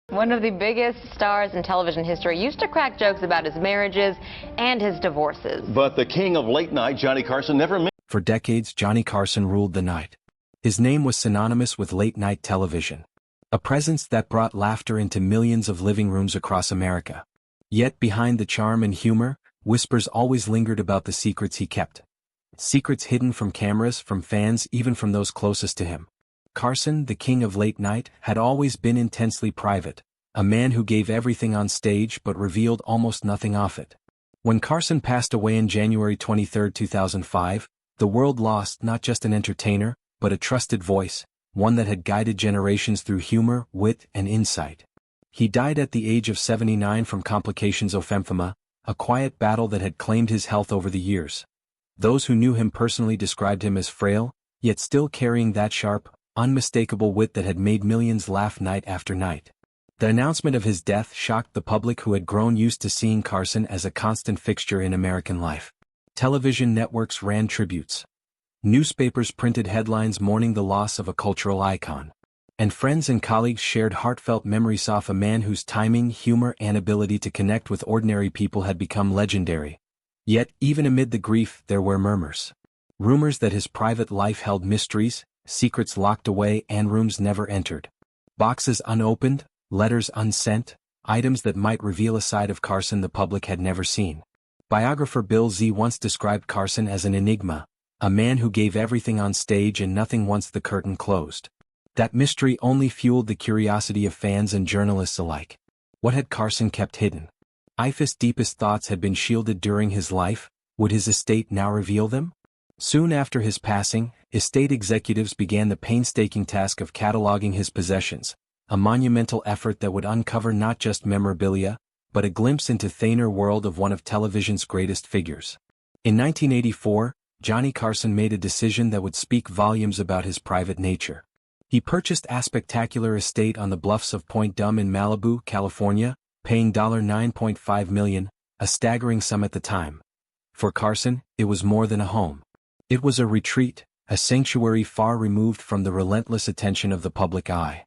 One of the biggest stars in television history used to crack jokes about his marriages and his divorces. But the king of late night, Johnny Carson, never missed. For decades, Johnny Carson ruled the night. His name was synonymous with late-night television, a presence that brought laughter into millions of living rooms across America. Yet behind the charm and humor, whispers always lingered about the secrets he kept. Secrets hidden from cameras, from fans, even from those closest to him. Carson, the king of late night, had always been intensely private, a man who gave everything on stage but revealed almost nothing off it. When Carson passed away on January 23, 2005, the world lost not just an entertainer, but a trusted voice, one that had guided generations through humor, wit, and insight. He died at the age of 79 from complications of emphysema, a quiet battle that had claimed his health over the years. Those who knew him personally described him as frail, yet still carrying that sharp, unmistakable wit that had made millions laugh night after night. The announcement of his death shocked the public who had grown used to seeing Carson as a constant fixture in American life. Television networks ran tributes. Newspapers printed headlines mourning the loss of a cultural icon. And friends and colleagues shared heartfelt memories of a man whose timing, humor, and ability to connect with ordinary people had become legendary. Yet, even amid the grief, there were murmurs. Rumors that his private life held mysteries, secrets locked away, and rooms never entered. Boxes unopened, letters unsent, items that might reveal a side of Carson the public had never seen. Biographer Bill Z once described Carson as an enigma, a man who gave everything on stage and nothing once the curtain closed. That mystery only fueled the curiosity of fans and journalists alike. What had Carson kept hidden? If his deepest thoughts had been shielded during his life, would his estate now reveal them? Soon after his passing, estate executives began the painstaking task of cataloging his possessions, a monumental effort that would uncover not just memorabilia, but a glimpse into the inner world of one of television's greatest figures. In 1984, Johnny Carson made a decision that would speak volumes about his private nature. He purchased a spectacular estate on the bluffs of Point Dume in Malibu, California, paying $9.5 million, a staggering sum at the time. For Carson, it was more than a home. It was a retreat, a sanctuary far removed from the relentless attention of the public eye.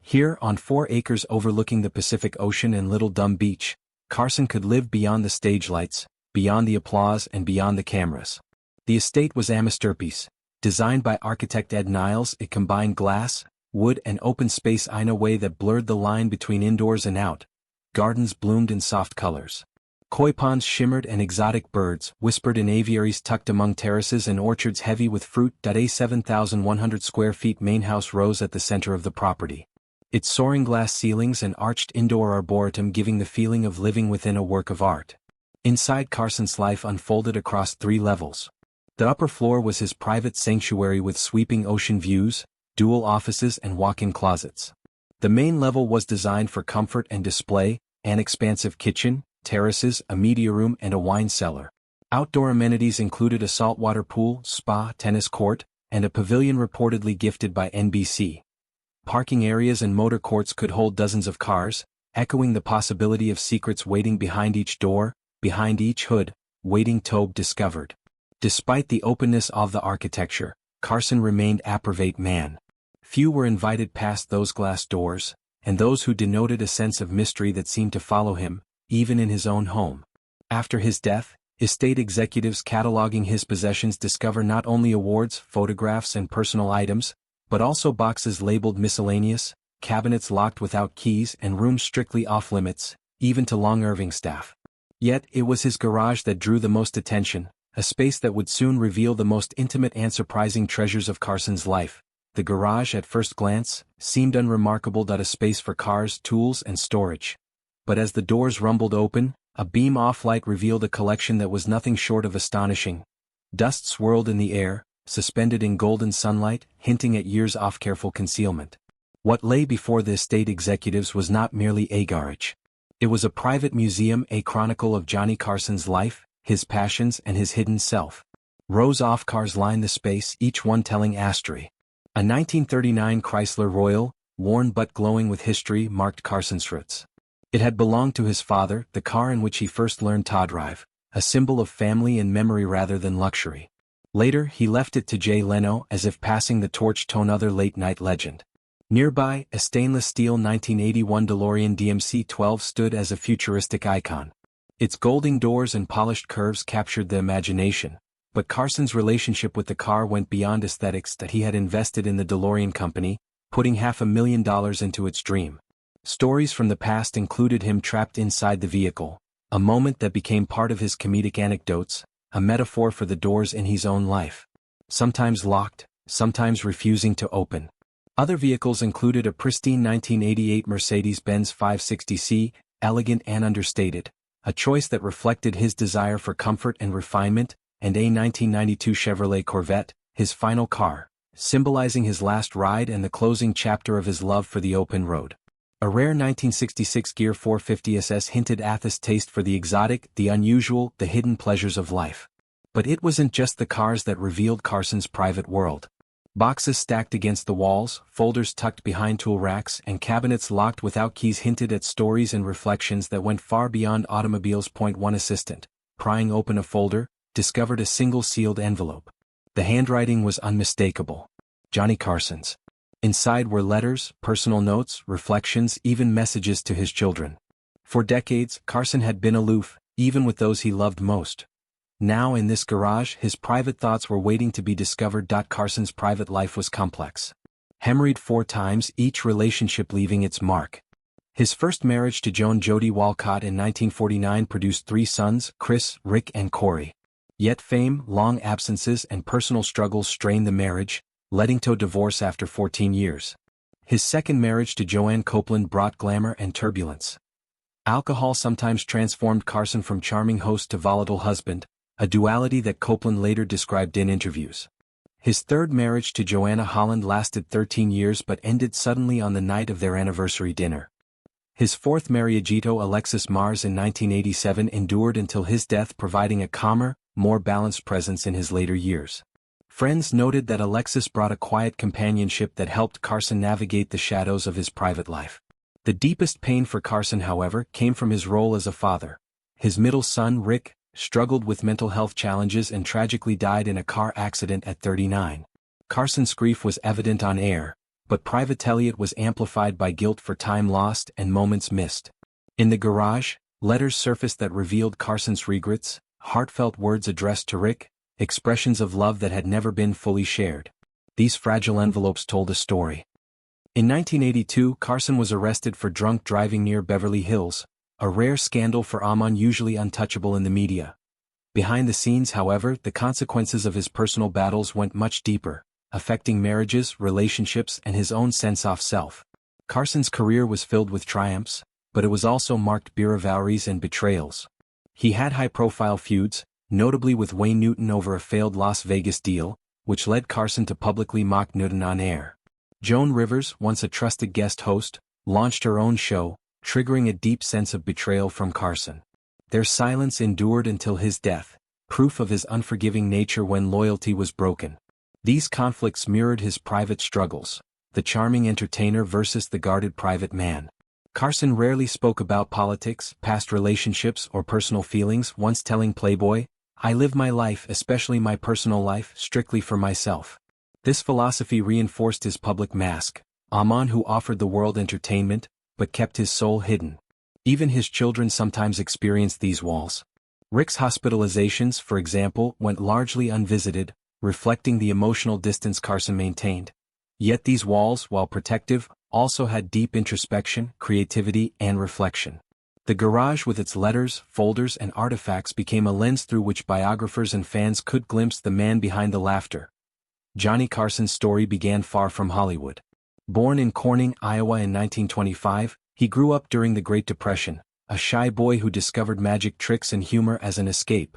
Here, on 4 acres overlooking the Pacific Ocean and Little Dume Beach, Carson could live beyond the stage lights, beyond the applause, and beyond the cameras. The estate was a masterpiece. Designed by architect Ed Niles, it combined glass, wood, and open space in a way that blurred the line between indoors and out. Gardens bloomed in soft colors. Koi ponds shimmered and exotic birds whispered in aviaries tucked among terraces and orchards heavy with fruit. A 7,100 square feet main house rose at the center of the property. Its soaring glass ceilings and arched indoor arboretum giving the feeling of living within a work of art. Inside, Carson's life unfolded across 3 levels. The upper floor was his private sanctuary with sweeping ocean views, dual offices, and walk-in closets. The main level was designed for comfort and display, an expansive kitchen, terraces, a media room, and a wine cellar. Outdoor amenities included a saltwater pool, spa, tennis court, and a pavilion reportedly gifted by NBC. Parking areas and motor courts could hold dozens of cars, echoing the possibility of secrets waiting behind each door, behind each hood, waiting to be discovered. Despite the openness of the architecture, Carson remained a private man. Few were invited past those glass doors, and those who denoted a sense of mystery that seemed to follow him, even in his own home. After his death, estate executives cataloging his possessions discover not only awards, photographs, and personal items, but also boxes labeled miscellaneous, cabinets locked without keys, and rooms strictly off-limits, even to long-serving staff. Yet, it was his garage that drew the most attention, a space that would soon reveal the most intimate and surprising treasures of Carson's life. The garage, at first glance, seemed unremarkable, a space for cars, tools, and storage. But as the doors rumbled open, a beam of light revealed a collection that was nothing short of astonishing. Dust swirled in the air, suspended in golden sunlight, hinting at years of careful concealment. What lay before the estate executives was not merely a garage. It was a private museum, a chronicle of Johnny Carson's life, his passions, and his hidden self. Rows of cars lined the space, each one telling a story. A 1939 Chrysler Royal, worn but glowing with history, marked Carson's roots. It had belonged to his father, the car in which he first learned to drive, a symbol of family and memory rather than luxury. Later, he left it to Jay Leno as if passing the torch to another late-night legend. Nearby, a stainless steel 1981 DeLorean DMC-12 stood as a futuristic icon. Its golding doors and polished curves captured the imagination, but Carson's relationship with the car went beyond aesthetics. That he had invested in the DeLorean company, putting $500,000 into its dream. Stories from the past included him trapped inside the vehicle, a moment that became part of his comedic anecdotes, a metaphor for the doors in his own life. Sometimes locked, sometimes refusing to open. Other vehicles included a pristine 1988 Mercedes-Benz 560C, elegant and understated, a choice that reflected his desire for comfort and refinement, and a 1992 Chevrolet Corvette, his final car, symbolizing his last ride and the closing chapter of his love for the open road. A rare 1966 Gear 450 SS hinted Athos' taste for the exotic, the unusual, the hidden pleasures of life. But it wasn't just the cars that revealed Carson's private world. Boxes stacked against the walls, folders tucked behind tool racks, and cabinets locked without keys hinted at stories and reflections that went far beyond automobiles. One assistant, prying open a folder, discovered a single sealed envelope. The handwriting was unmistakable. Johnny Carson's. Inside were letters, personal notes, reflections, even messages to his children. For decades, Carson had been aloof, even with those he loved most. Now in this garage, his private thoughts were waiting to be discovered. Carson's private life was complex. Hemorrhaged 4 times, each relationship leaving its mark. His first marriage to Joan Jody Walcott in 1949 produced 3 sons, Chris, Rick and Corey. Yet fame, long absences and personal struggles strained the marriage, leading to divorce after 14 years. His second marriage to Joanne Copeland brought glamour and turbulence. Alcohol sometimes transformed Carson from charming host to volatile husband, a duality that Copeland later described in interviews. His third marriage to Joanna Holland lasted 13 years but ended suddenly on the night of their anniversary dinner. His fourth marriagito Alexis Mars in 1987 endured until his death, providing a calmer, more balanced presence in his later years. Friends noted that Alexis brought a quiet companionship that helped Carson navigate the shadows of his private life. The deepest pain for Carson, however, came from his role as a father. His middle son, Rick, struggled with mental health challenges and tragically died in a car accident at 39. Carson's grief was evident on air, but privately it was amplified by guilt for time lost and moments missed. In the garage, letters surfaced that revealed Carson's regrets, heartfelt words addressed to Rick, expressions of love that had never been fully shared. These fragile envelopes told a story. In 1982, Carson was arrested for drunk driving near Beverly Hills, a rare scandal for a man usually untouchable in the media. Behind the scenes, however, the consequences of his personal battles went much deeper, affecting marriages, relationships, and his own sense of self. Carson's career was filled with triumphs, but it was also marked by rivalries and betrayals. He had high-profile feuds, notably with Wayne Newton over a failed Las Vegas deal, which led Carson to publicly mock Newton on air. Joan Rivers, once a trusted guest host, launched her own show, triggering a deep sense of betrayal from Carson. Their silence endured until his death, proof of his unforgiving nature when loyalty was broken. These conflicts mirrored his private struggles, the charming entertainer versus the guarded private man. Carson rarely spoke about politics, past relationships, or personal feelings, once telling Playboy, "I live my life, especially my personal life, strictly for myself." This philosophy reinforced his public mask, a man who offered the world entertainment, but kept his soul hidden. Even his children sometimes experienced these walls. Rick's hospitalizations, for example, went largely unvisited, reflecting the emotional distance Carson maintained. Yet these walls, while protective, also had deep introspection, creativity, and reflection. The garage with its letters, folders, and artifacts became a lens through which biographers and fans could glimpse the man behind the laughter. Johnny Carson's story began far from Hollywood. Born in Corning, Iowa in 1925, he grew up during the Great Depression, a shy boy who discovered magic tricks and humor as an escape.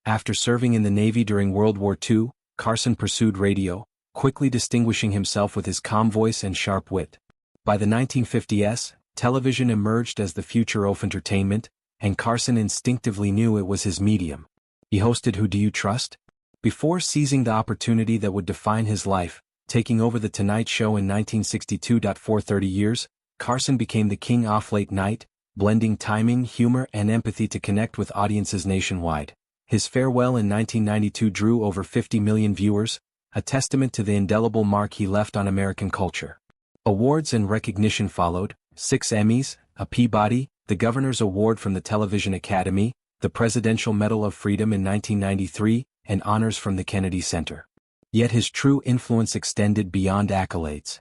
After serving in the Navy during World War II, Carson pursued radio, quickly distinguishing himself with his calm voice and sharp wit. By the 1950s, television emerged as the future of entertainment, and Carson instinctively knew it was his medium. He hosted Who Do You Trust? Before seizing the opportunity that would define his life, taking over The Tonight Show in 1962. For 30 years, Carson became the king of late night, blending timing, humor, and empathy to connect with audiences nationwide. His farewell in 1992 drew over 50 million viewers, a testament to the indelible mark he left on American culture. Awards and recognition followed: 6 Emmys, a Peabody, the Governor's Award from the Television Academy, the Presidential Medal of Freedom in 1993, and honors from the Kennedy Center. Yet his true influence extended beyond accolades.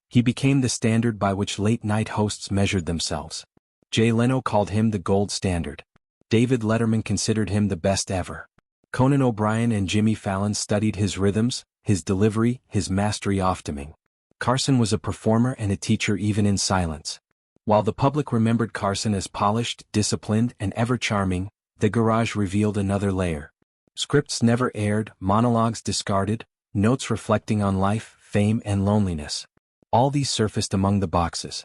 He became the standard by which late-night hosts measured themselves. Jay Leno called him the gold standard. David Letterman considered him the best ever. Conan O'Brien and Jimmy Fallon studied his rhythms, his delivery, his mastery of timing. Carson was a performer and a teacher even in silence. While the public remembered Carson as polished, disciplined, and ever-charming, The Garage revealed another layer. Scripts never aired, monologues discarded, notes reflecting on life, fame, and loneliness. All these surfaced among the boxes.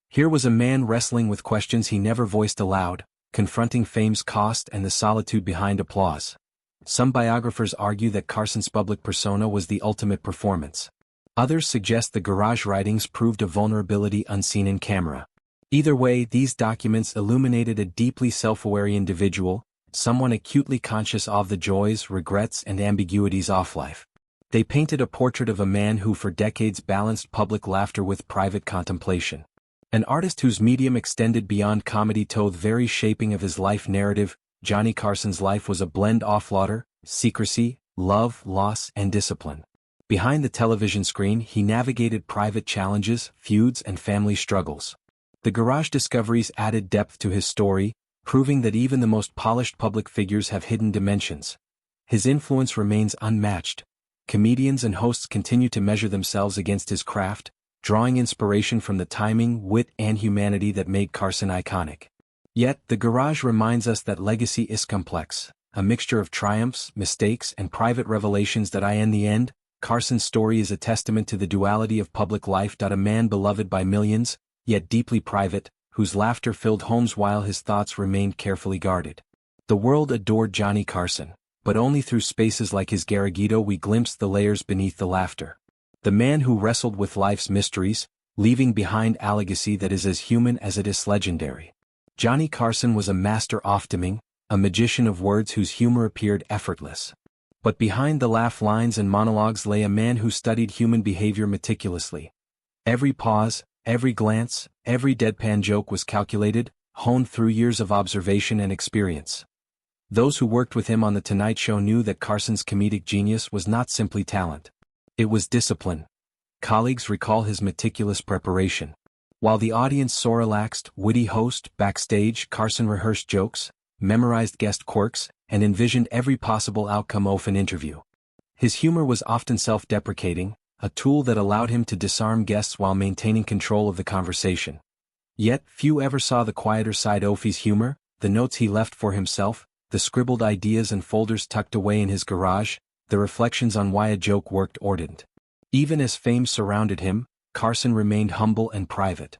Here was a man wrestling with questions he never voiced aloud, confronting fame's cost and the solitude behind applause. Some biographers argue that Carson's public persona was the ultimate performance. Others suggest the Garage writings proved a vulnerability unseen in camera. Either way, these documents illuminated a deeply self-aware individual, someone acutely conscious of the joys, regrets, and ambiguities of life. They painted a portrait of a man who for decades balanced public laughter with private contemplation. An artist whose medium extended beyond comedy told the very shaping of his life narrative. Johnny Carson's life was a blend of laughter, secrecy, love, loss, and discipline. Behind the television screen, he navigated private challenges, feuds, and family struggles. The Garage discoveries added depth to his story, proving that even the most polished public figures have hidden dimensions. His influence remains unmatched. Comedians and hosts continue to measure themselves against his craft, drawing inspiration from the timing, wit, and humanity that made Carson iconic. Yet, The Garage reminds us that legacy is complex, a mixture of triumphs, mistakes, and private revelations that in the end, Carson's story is a testament to the duality of public life. A man beloved by millions, yet deeply private, whose laughter filled homes while his thoughts remained carefully guarded. The world adored Johnny Carson, but only through spaces like his Garagito we glimpsed the layers beneath the laughter. The man who wrestled with life's mysteries, leaving behind a legacy that is as human as it is legendary. Johnny Carson was a master of timing, a magician of words whose humor appeared effortless. But behind the laugh lines and monologues lay a man who studied human behavior meticulously. Every pause, every glance, every deadpan joke was calculated, honed through years of observation and experience. Those who worked with him on The Tonight Show knew that Carson's comedic genius was not simply talent. It was discipline. Colleagues recall his meticulous preparation. While the audience saw a relaxed, witty host, backstage Carson rehearsed jokes, memorized guest quirks, and envisioned every possible outcome of an interview. His humor was often self-deprecating, a tool that allowed him to disarm guests while maintaining control of the conversation. Yet, few ever saw the quieter side of his humor, the notes he left for himself, the scribbled ideas and folders tucked away in his garage, the reflections on why a joke worked or didn't. Even as fame surrounded him, Carson remained humble and private.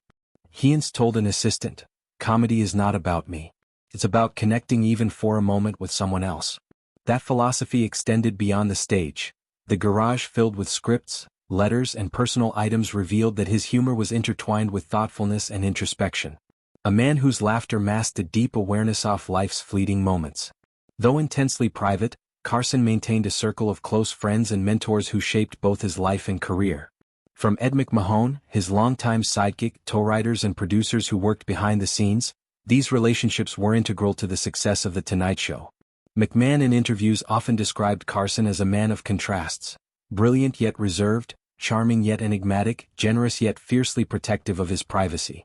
He once told an assistant, "Comedy is not about me. It's about connecting even for a moment with someone else." That philosophy extended beyond the stage. The Garage, filled with scripts, letters, and personal items, revealed that his humor was intertwined with thoughtfulness and introspection. A man whose laughter masked a deep awareness of life's fleeting moments. Though intensely private, Carson maintained a circle of close friends and mentors who shaped both his life and career. From Ed McMahon, his longtime sidekick, to writers and producers who worked behind the scenes, these relationships were integral to the success of The Tonight Show. McMahon in interviews often described Carson as a man of contrasts, brilliant yet reserved, charming yet enigmatic, generous yet fiercely protective of his privacy.